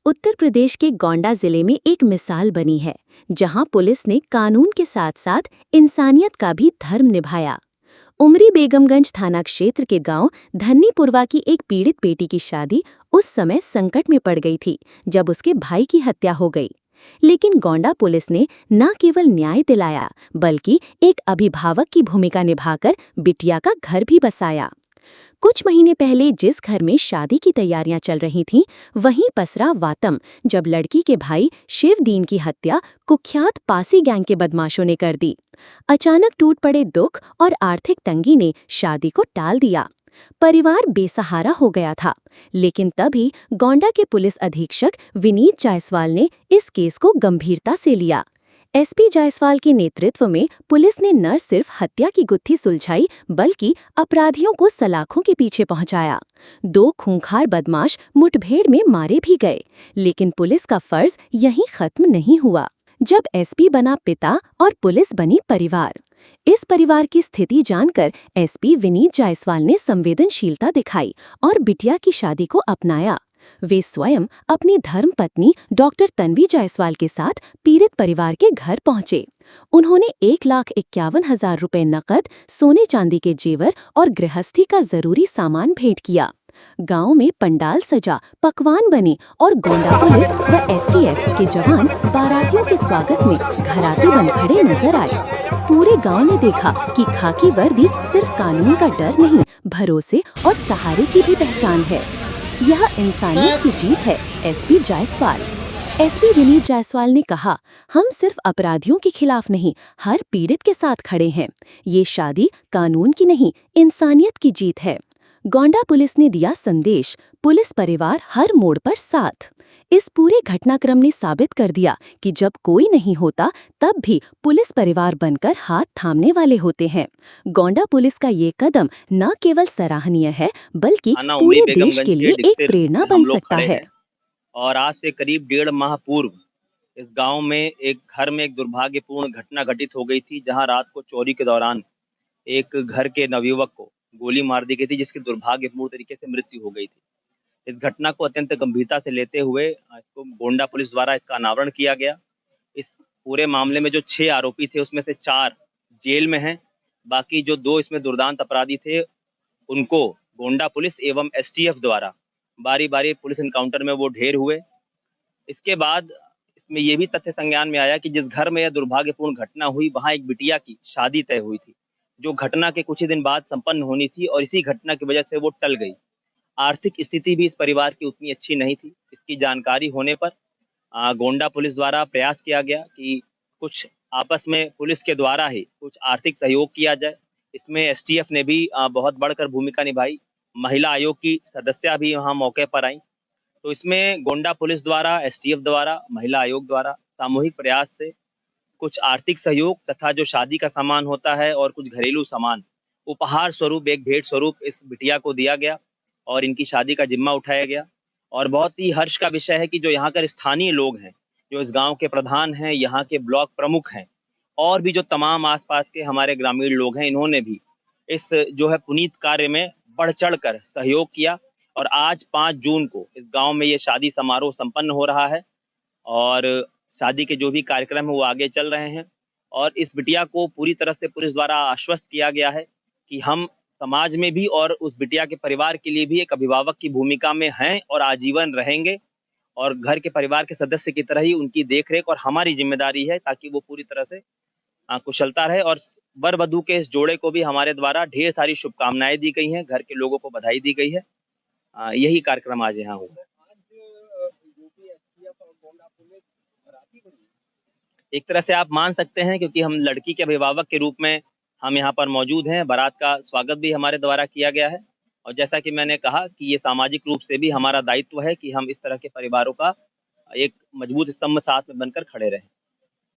उत्तर प्रदेश के गोंडा जिले में एक मिसाल बनी है, जहां पुलिस ने कानून के साथ साथ इंसानियत का भी धर्म निभाया। उमरी बेगमगंज थाना क्षेत्र के गांव धन्नीपुरवा की एक पीड़ित बेटी की शादी उस समय संकट में पड़ गई थी, जब उसके भाई की हत्या हो गई। लेकिन गोंडा पुलिस ने न केवल न्याय दिलाया, बल्कि एक अभिभावक की भूमिका निभाकर बिटिया का घर भी बसाया। कुछ महीने पहले जिस घर में शादी की तैयारियां चल रही थीं, वहीं पसरा वातम, जब लड़की के भाई शिवदीन की हत्या कुख्यात पासी गैंग के बदमाशों ने कर दी। अचानक टूट पड़े दुख और आर्थिक तंगी ने शादी को टाल दिया। परिवार बेसहारा हो गया था, लेकिन तभी गोंडा के पुलिस अधीक्षक विनीत जायसवाल ने इस केस को गंभीरता से लिया। एसपी जायसवाल के नेतृत्व में पुलिस ने न सिर्फ हत्या की गुत्थी सुलझाई, बल्कि अपराधियों को सलाखों के पीछे पहुंचाया। 2 खूंखार बदमाश मुठभेड़ में मारे भी गए, लेकिन पुलिस का फर्ज यहीं खत्म नहीं हुआ। जब एसपी बना पिता और पुलिस बनी परिवार। इस परिवार की स्थिति जानकर एसपी विनीत जायसवाल ने संवेदनशीलता दिखाई और बिटिया की शादी को अपनाया। वे स्वयं अपनी धर्मपत्नी डॉक्टर तन्वी जायसवाल के साथ पीड़ित परिवार के घर पहुंचे। उन्होंने 1,51,000 रुपए नकद, सोने चांदी के जेवर और गृहस्थी का जरूरी सामान भेंट किया। गांव में पंडाल सजा, पकवान बने और गोंडा पुलिस व एसटीएफ के जवान बारातियों के स्वागत में घराती बन खड़े नजर आए। पूरे गांव ने देखा कि खाकी वर्दी सिर्फ कानून का डर नहीं, भरोसे और सहारे की भी पहचान है। यह इंसानियत की जीत है। एसपी जायसवाल। एसपी विनीत जायसवाल ने कहा, हम सिर्फ अपराधियों के खिलाफ नहीं, हर पीड़ित के साथ खड़े हैं। ये शादी कानून की नहीं, इंसानियत की जीत है। गोंडा पुलिस ने दिया संदेश, पुलिस परिवार हर मोड़ पर साथ। इस पूरे घटनाक्रम ने साबित कर दिया कि जब कोई नहीं होता, तब भी पुलिस परिवार बनकर हाथ थामने वाले होते हैं। गोंडा पुलिस का ये कदम न केवल सराहनीय है, बल्कि थाना उमरी पूरे देश बेगमगंज के के लिए एक डिक्सिल प्रेरणा में बन हम लोग सकता खड़े है। हैं। और आज से करीब 1.5 माह पूर्व इस गांव में एक घर में एक दुर्भाग्यपूर्ण घटना घटित हो गई थी, जहां रात को चोरी के दौरान एक घर के नवयुवक को गोली मार दी गई थी, जिसकी दुर्भाग्यपूर्ण तरीके से मृत्यु हो गई थी। इस घटना को अत्यंत गंभीरता से लेते हुए इसको गोंडा पुलिस द्वारा इसका अनावरण किया गया। इस पूरे मामले में जो 6 आरोपी थे, उसमें से 4 जेल में हैं। बाकी जो 2 इसमें दुर्दांत अपराधी थे, उनको गोंडा पुलिस एवं एसटीएफ द्वारा बारी-बारी पुलिस एनकाउंटर में वो ढेर हुए। इसके बाद इसमें ये भी तथ्य संज्ञान में आया कि जिस घर में यह दुर्भाग्यपूर्ण घटना हुई, वहाँ एक बिटिया की शादी तय हुई थी, जो घटना के कुछ ही दिन बाद संपन्न होनी थी, और इसी घटना की वजह से वो टल गई। आर्थिक स्थिति भी इस परिवार की उतनी अच्छी नहीं थी। इसकी जानकारी होने पर गोंडा पुलिस द्वारा प्रयास किया गया कि कुछ आपस में पुलिस के द्वारा ही कुछ आर्थिक सहयोग किया जाए। इसमें एसटीएफ ने भी बहुत बढ़कर भूमिका निभाई। महिला आयोग की सदस्या भी वहाँ मौके पर आईं। तो इसमें गोंडा पुलिस द्वारा, एसटीएफ द्वारा, महिला आयोग द्वारा सामूहिक प्रयास से कुछ आर्थिक सहयोग तथा जो शादी का सामान होता है और कुछ घरेलू सामान उपहार स्वरूप, एक भेंट स्वरूप इस बिटिया को दिया गया और इनकी शादी का जिम्मा उठाया गया। और बहुत ही हर्ष का विषय है कि जो यहाँ के स्थानीय लोग हैं, जो इस गांव के प्रधान हैं, यहाँ के ब्लॉक प्रमुख हैं, और भी जो तमाम आसपास के हमारे ग्रामीण लोग हैं, इन्होंने भी इस जो है पुनीत कार्य में बढ़ चढ़ कर सहयोग किया। और आज 5 जून को इस गांव में ये शादी समारोह संपन्न हो रहा है और शादी के जो भी कार्यक्रम है वो आगे चल रहे हैं। और इस बिटिया को पूरी तरह से पुलिस द्वारा आश्वस्त किया गया है कि हम समाज में भी और उस बिटिया के परिवार के लिए भी एक अभिभावक की भूमिका में हैं और आजीवन रहेंगे, और घर के परिवार के सदस्य की तरह ही उनकी देखरेख और हमारी जिम्मेदारी है, ताकि वो पूरी तरह से कुशलता रहे। और वर वधू के इस जोड़े को भी हमारे द्वारा ढेर सारी शुभकामनाएं दी गई हैं, घर के लोगों को बधाई दी गई है। यही कार्यक्रम आज यहाँ हुआ। एक तरह से आप मान सकते हैं, क्योंकि हम लड़की के अभिभावक के रूप में हम यहाँ पर मौजूद हैं। बारात का स्वागत भी हमारे द्वारा किया गया है, और जैसा कि मैंने कहा कि ये सामाजिक रूप से भी हमारा दायित्व है कि हम इस तरह के परिवारों का एक मजबूत स्तंभ साथ में बनकर खड़े रहें।